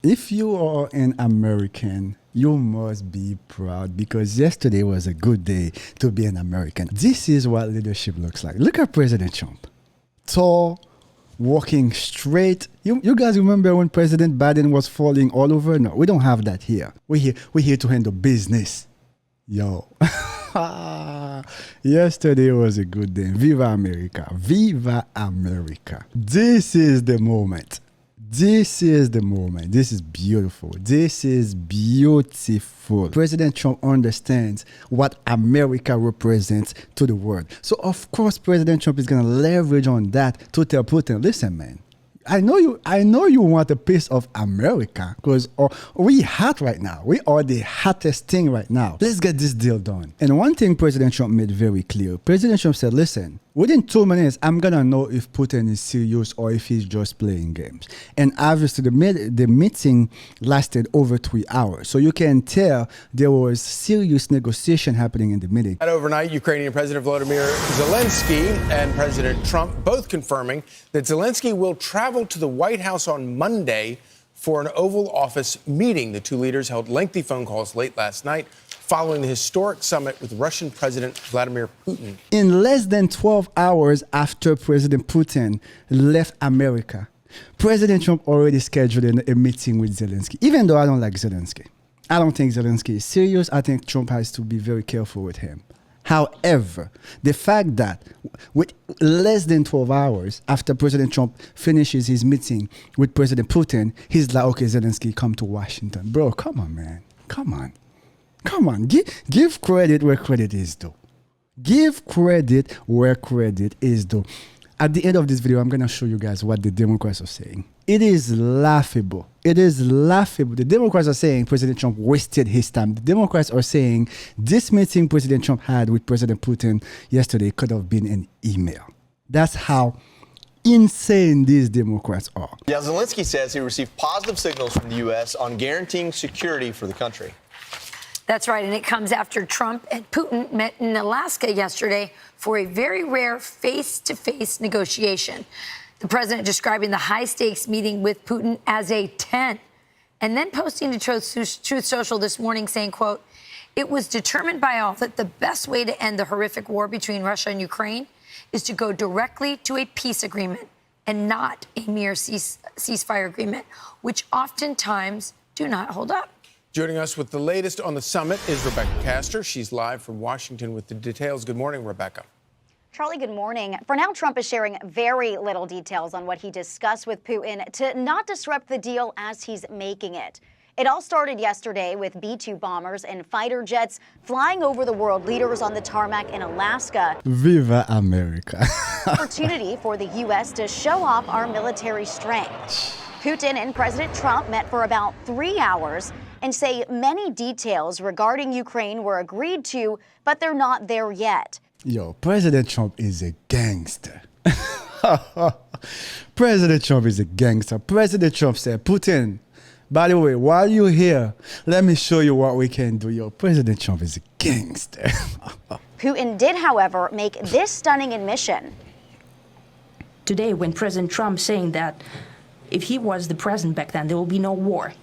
If you are an American, you must be proud because yesterday was a good day to be an American. This is what leadership looks like. Look at President Trump. Tall, walking straight. You guys remember when President Biden was falling all over? No, we don't have that here. We're here to handle business. Yo. Yesterday was a good day. Viva America. Viva America. This is the moment. This is the moment. This is beautiful. This is beautiful. President Trump understands what America represents to the world. So, of course, President Trump is going to leverage on that to tell Putin, listen, man, I know you want a piece of America because we hot right now. We are the hottest thing right now. Let's get this deal done. And one thing President Trump made very clear. President Trump said, listen, within 2 minutes, I'm going to know if Putin is serious or if he's just playing games. And obviously, the meeting lasted over 3 hours. So you can tell there was serious negotiation happening in the meeting. At overnight, Ukrainian President Volodymyr Zelensky and President Trump both confirming that Zelensky will travel to the White House on Monday for an Oval Office meeting. The two leaders held lengthy phone calls late last night following the historic summit with Russian President Vladimir Putin. In less than 12 hours after President Putin left America, President Trump already scheduled a meeting with Zelensky, even though I don't like Zelensky. I don't think Zelensky is serious. I think Trump has to be very careful with him. However, the fact that with less than 12 hours after President Trump finishes his meeting with President Putin, he's like, okay, Zelensky, come to Washington. Bro, come on, man. Come on. Come on. Give credit where credit is due. Give credit where credit is due. At the end of this video, I'm going to show you guys what the Democrats are saying. It is laughable. It is laughable. The Democrats are saying President Trump wasted his time. The Democrats are saying this meeting President Trump had with President Putin yesterday could have been an email. That's how insane these Democrats are. Yeah, Zelensky says he received positive signals from the U.S. on guaranteeing security for the country. That's right, and it comes after Trump and Putin met in Alaska yesterday for a very rare face-to-face negotiation. The president describing the high-stakes meeting with Putin as a 10, and then posting to Truth Social this morning saying, quote, it was determined by all that the best way to end the horrific war between Russia and Ukraine is to go directly to a peace agreement and not a mere ceasefire agreement, which oftentimes do not hold up. Joining us with the latest on the summit is Rebecca Castor. She's live from Washington with the details. Good morning, Rebecca. Charlie, good morning. For now, Trump is sharing very little details on what he discussed with Putin to not disrupt the deal as he's making it. It all started yesterday with B-2 bombers and fighter jets flying over the world leaders on the tarmac in Alaska. Viva America. Opportunity for the U.S. to show off our military strength. Putin and President Trump met for about 3 hours and say many details regarding Ukraine were agreed to, but they're not there yet. Yo, President Trump is a gangster. President Trump is a gangster. President Trump said, Putin, by the way, while you're here, let me show you what we can do. Yo, President Trump is a gangster. Putin did, however, make this stunning admission. Today, when President Trump saying that if he was the president back then, there will be no war.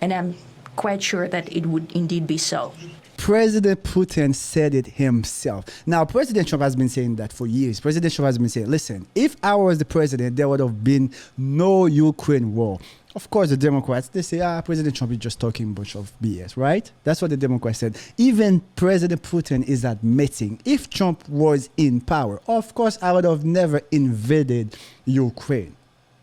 And I'm quite sure that it would indeed be so. President Putin said it himself. Now, President Trump has been saying that for years. President Trump has been saying, listen, if I was the president, there would have been no Ukraine war. Of course, the Democrats, they say, President Trump is just talking a bunch of BS, right? That's what the Democrats said. Even President Putin is admitting, if Trump was in power, of course, I would have never invaded Ukraine.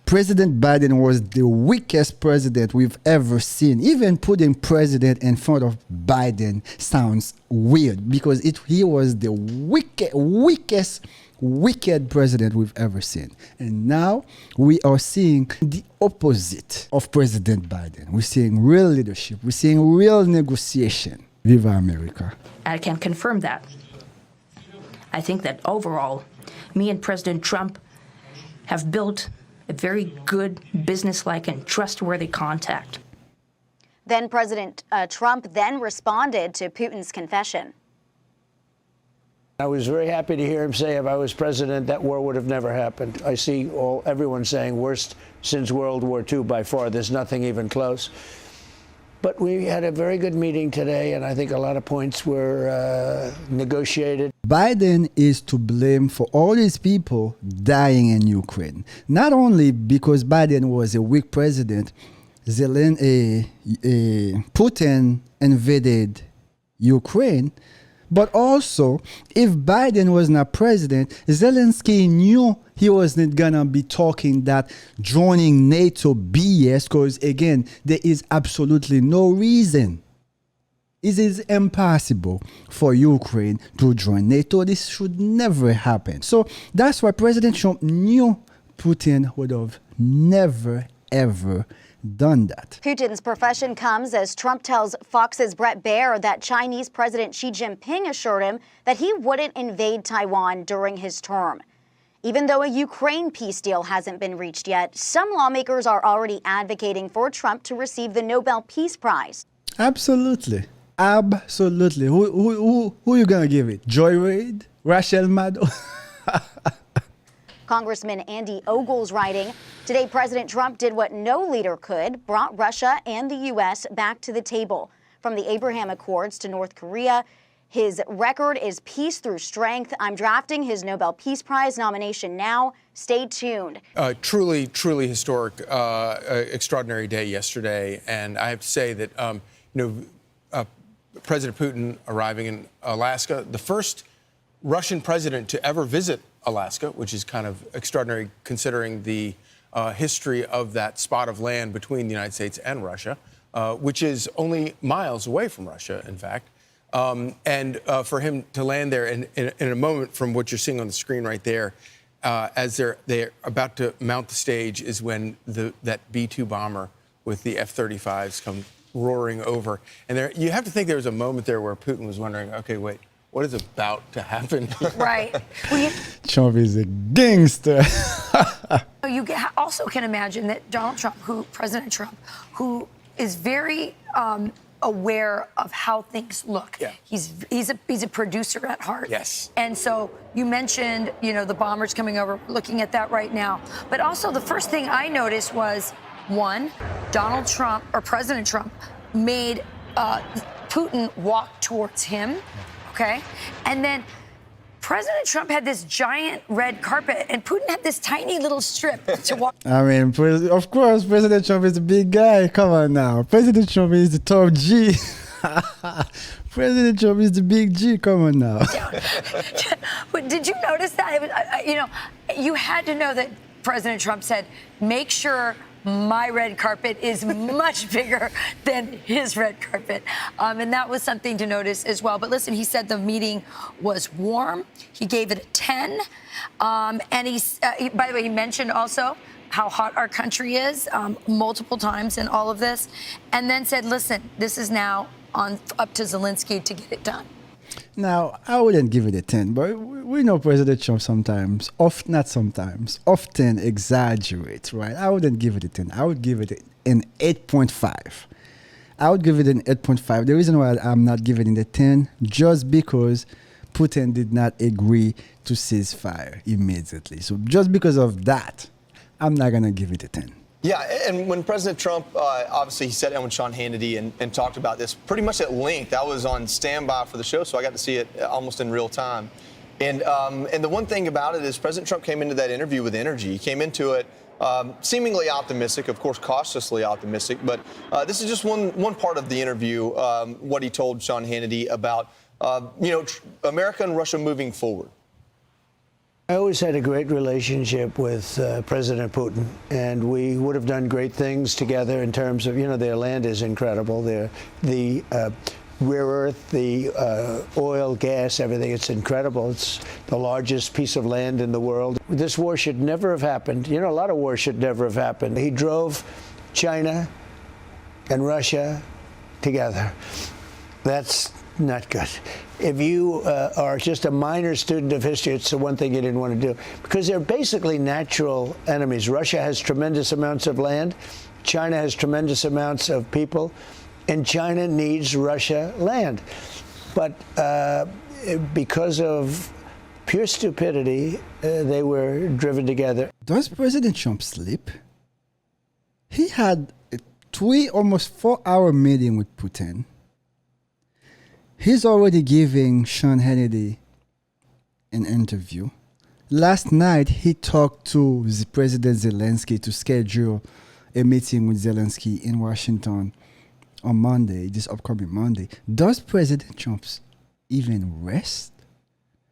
President Biden was the weakest president we've ever seen. Even putting president in front of Biden sounds weird because he was the weakest president we've ever seen. And now we are seeing the opposite of President Biden. We're seeing real leadership. We're seeing real negotiation. Viva America. I can confirm that. I think that overall, me and President Trump have built a very good, businesslike, and trustworthy contact. Then President Trump then responded to Putin's confession. I was very happy to hear him say if I was president, that war would have never happened. I see everyone saying worst since World War II by far. There's nothing even close. But we had a very good meeting today, and I think a lot of points were negotiated. Biden is to blame for all these people dying in Ukraine. Not only because Biden was a weak president, Putin invaded Ukraine, but also, if Biden was not president, Zelensky knew he wasn't gonna be talking that joining NATO BS, because again, there is absolutely no reason. It is impossible for Ukraine to join NATO. This should never happen. So that's why President Trump knew Putin would have never, ever done that. Putin's profession comes as Trump tells Fox's Bret Baier that Chinese President Xi Jinping assured him that he wouldn't invade Taiwan during his term. Even though a Ukraine peace deal hasn't been reached yet, some lawmakers are already advocating for Trump to receive the Nobel Peace Prize. Absolutely. Absolutely. Who you gonna give it? Joyride? Rachel Maddow? Congressman Andy Ogle's writing, today President Trump did what no leader could, brought Russia and the U.S. back to the table. From the Abraham Accords to North Korea, his record is peace through strength. I'm drafting his Nobel Peace Prize nomination now. Stay tuned. Truly historic, extraordinary day yesterday. And I have to say that, President Putin arriving in Alaska, the first Russian president to ever visit Alaska, which is kind of extraordinary considering the history of that spot of land between the United States and Russia, which is only miles away from Russia, in fact. And for him to land there in a moment from what you're seeing on the screen right there, as they're about to mount the stage, is when that B-2 bomber with the F-35s come roaring over. And you have to think there was a moment there where Putin was wondering, okay, wait, what is about to happen here? Right. Trump is a gangster. You also can imagine that President Trump, who is very aware of how things look. Yeah. He's a producer at heart. Yes. And so you mentioned, the bombers coming over, looking at that right now. But also the first thing I noticed was, one, President Trump made Putin walk towards him. Okay. And then President Trump had this giant red carpet and Putin had this tiny little strip to walk. I mean, of course, President Trump is a big guy. Come on now. President Trump is the top G. President Trump is the big G. Come on now. But did you notice that? You had to know that President Trump said, make sure my red carpet is much bigger than his red carpet. And that was something to notice as well. But listen, he said the meeting was warm. He gave it a 10. And by the way, he mentioned also how hot our country is multiple times in all of this. And then said, listen, this is now up to Zelensky to get it done. Now, I wouldn't give it a 10, but we know President Trump often exaggerates, right? I wouldn't give it a 10. I would give it an 8.5. I would give it an 8.5. The reason why I'm not giving it a 10, just because Putin did not agree to ceasefire immediately. So just because of that, I'm not going to give it a 10. Yeah, and when President Trump, obviously, he sat down with Sean Hannity and talked about this pretty much at length. I was on standby for the show, so I got to see it almost in real time. And the one thing about it is President Trump came into that interview with energy. He came into it seemingly optimistic, of course, cautiously optimistic. But this is just one part of the interview, what he told Sean Hannity about, America and Russia moving forward. I always had a great relationship with President Putin, and we would have done great things together in terms of, their land is incredible. The rare earth, the oil, gas, everything, it's incredible. It's the largest piece of land in the world. This war should never have happened. A lot of wars should never have happened. He drove China and Russia together. That's not good. If you are just a minor student of history, it's the one thing you didn't want to do, because they're basically natural enemies. Russia has tremendous amounts of land. China has tremendous amounts of people, and China needs Russia land. But because of pure stupidity, they were driven together. Does President Trump sleep? He had a almost 4-hour meeting with Putin. He's already giving Sean Hannity an interview. Last night, he talked to President Zelensky to schedule a meeting with Zelensky in Washington on Monday, this upcoming Monday. Does President Trump even rest?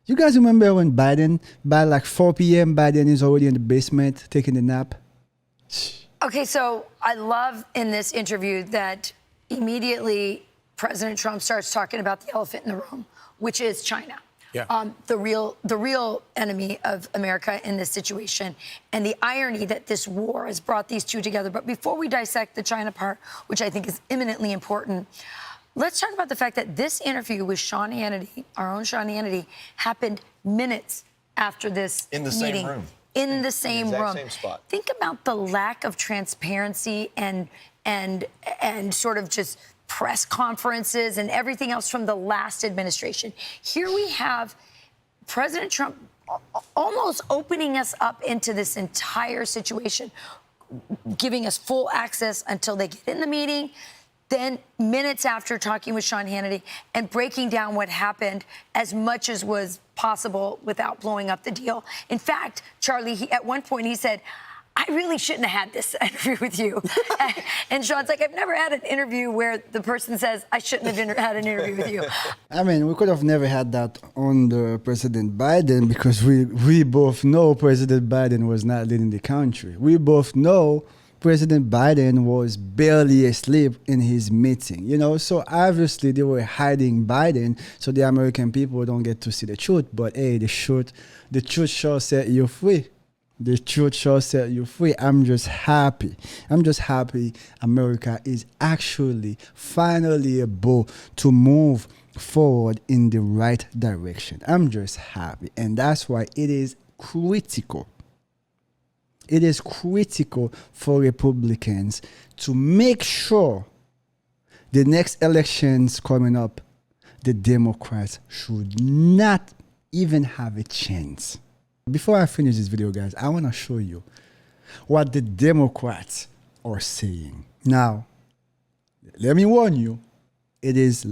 You guys remember when Biden, by like 4 p.m., Biden is already in the basement taking a nap? Okay, so I love in this interview that immediately President Trump starts talking about the elephant in the room, which is China. Yeah. The real enemy of America in this situation, and the irony that this war has brought these two together. But before we dissect the China part, which I think is eminently important, let's talk about the fact that this interview with Sean Hannity, our own Sean Hannity, happened minutes after this In the meeting. same room. In the same exact room. same spot. Think about the lack of transparency and sort of just press conferences and everything else from the last administration. Here we have President Trump almost opening us up into this entire situation, giving us full access until they get in the meeting, then minutes after talking with Sean Hannity and breaking down what happened as much as was possible without blowing up the deal. In fact, Charlie, at one point he said, I really shouldn't have had this interview with you. And Sean's like, I've never had an interview where the person says, I shouldn't have had an interview with you. I mean, we could have never had that under President Biden because we both know President Biden was not leading the country. We both know President Biden was barely asleep in his meeting, you know? So obviously they were hiding Biden so the American people don't get to see the truth. But hey, the truth shall set you free. The truth shall set you free. I'm just happy. America is actually finally able to move forward in the right direction. I'm just happy. And that's why it is critical. It is critical for Republicans to make sure the next elections coming up, the Democrats should not even have a chance. Before I finish this video, guys, I want to show you what the Democrats are saying. Now, let me warn you, it is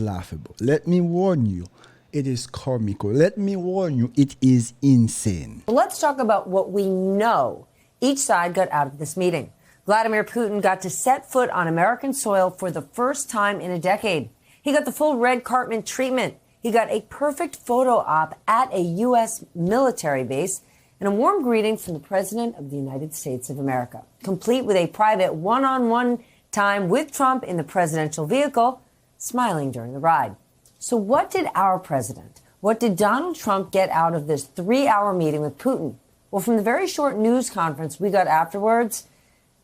laughable. Let me warn you, it is comical. Let me warn you, it is insane. Let's talk about what we know each side got out of this meeting. Vladimir Putin got to set foot on American soil for the first time in a decade. He got the full red carpet treatment. He got a perfect photo op at a U.S. military base and a warm greeting from the President of the United States of America, complete with a private one-on-one time with Trump in the presidential vehicle, smiling during the ride. So what did our president, what did Donald Trump get out of this 3-hour meeting with Putin? Well, from the very short news conference we got afterwards,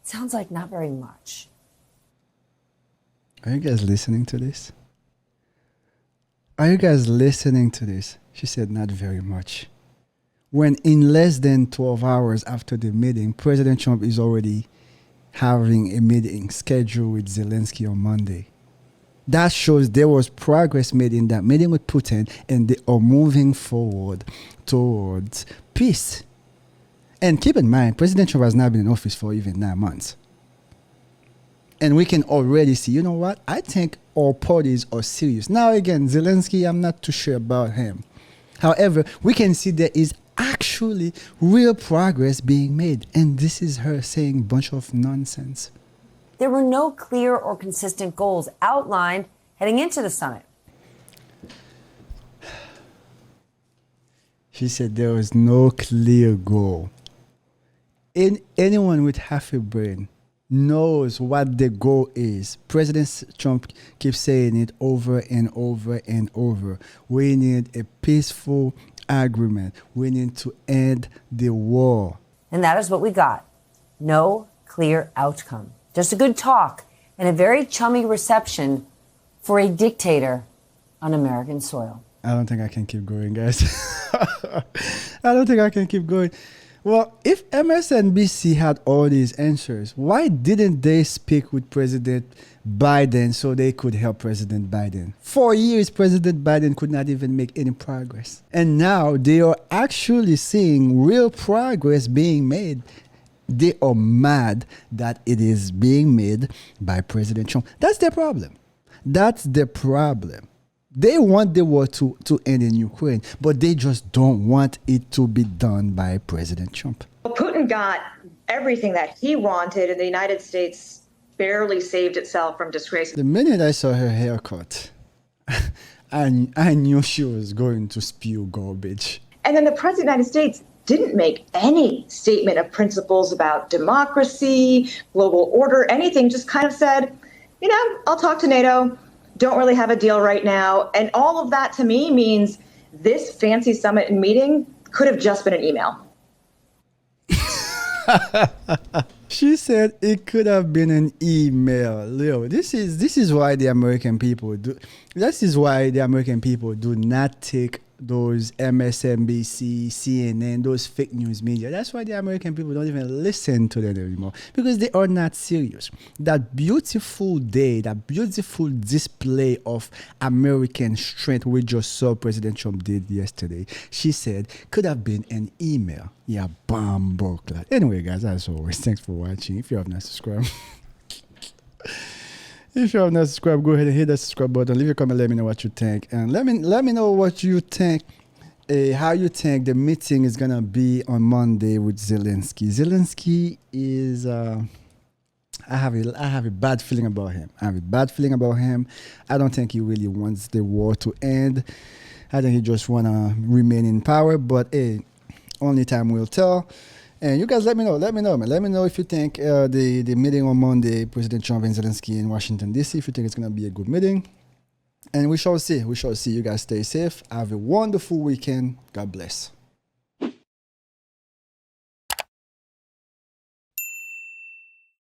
it sounds like not very much. Are you guys listening to this? Are you guys listening to this? She said not very much. When in less than 12 hours after the meeting, President Trump is already having a meeting scheduled with Zelensky on Monday. That shows there was progress made in that meeting with Putin and they are moving forward towards peace. And keep in mind, President Trump has not been in office for even 9 months. And we can already see, you know what? I think all parties are serious. Now, again, Zelensky, I'm not too sure about him. However, we can see there is actually real progress being made. And this is her saying a bunch of nonsense. There were no clear or consistent goals outlined heading into the summit. She said there was no clear goal. Anyone with half a brain knows what the goal is. President Trump keeps saying it over and over and over. We need a peaceful agreement. We need to end the war. And that is what we got. No clear outcome. Just a good talk and a very chummy reception for a dictator on American soil. I don't think I can keep going, guys. I don't think I can keep going. Well, if MSNBC had all these answers, why didn't they speak with President Biden so they could help President Biden? 4 years, President Biden could not even make any progress. And now they are actually seeing real progress being made. They are mad that it is being made by President Trump. That's their problem. That's the problem. They want the war to end in Ukraine, but they just don't want it to be done by President Trump. Well, Putin got everything that he wanted, and the United States barely saved itself from disgrace. The minute I saw her haircut, I knew she was going to spew garbage. And then the President of the United States didn't make any statement of principles about democracy, global order, anything, just kind of said, you know, I'll talk to NATO. Don't really have a deal right now. And all of that to me means this fancy summit and meeting could have just been an email. She said it could have been an email. Leo, this is why the American people do. This is why the American people do not take those MSNBC, CNN, those fake news media. That's why the American people don't even listen to them anymore, because they are not serious. That beautiful day, that beautiful display of American strength we just saw President Trump did yesterday, she said could have been an email. Yeah, bomb clad. Anyway, guys, as always, thanks for watching. If you have not subscribed, if you have not subscribed, go ahead and hit that subscribe button. Leave a comment. Let me know what you think, and let me know what you think. How you think the meeting is gonna be on Monday with Zelensky? Zelensky is. I have a bad feeling about him. I don't think he really wants the war to end. I think he just wanna remain in power. But hey, only time will tell. And you guys let me know, man. Let me know if you think the meeting on Monday, President Trump and Zelensky in Washington, D.C., if you think it's going to be a good meeting. And we shall see. You guys stay safe. Have a wonderful weekend. God bless.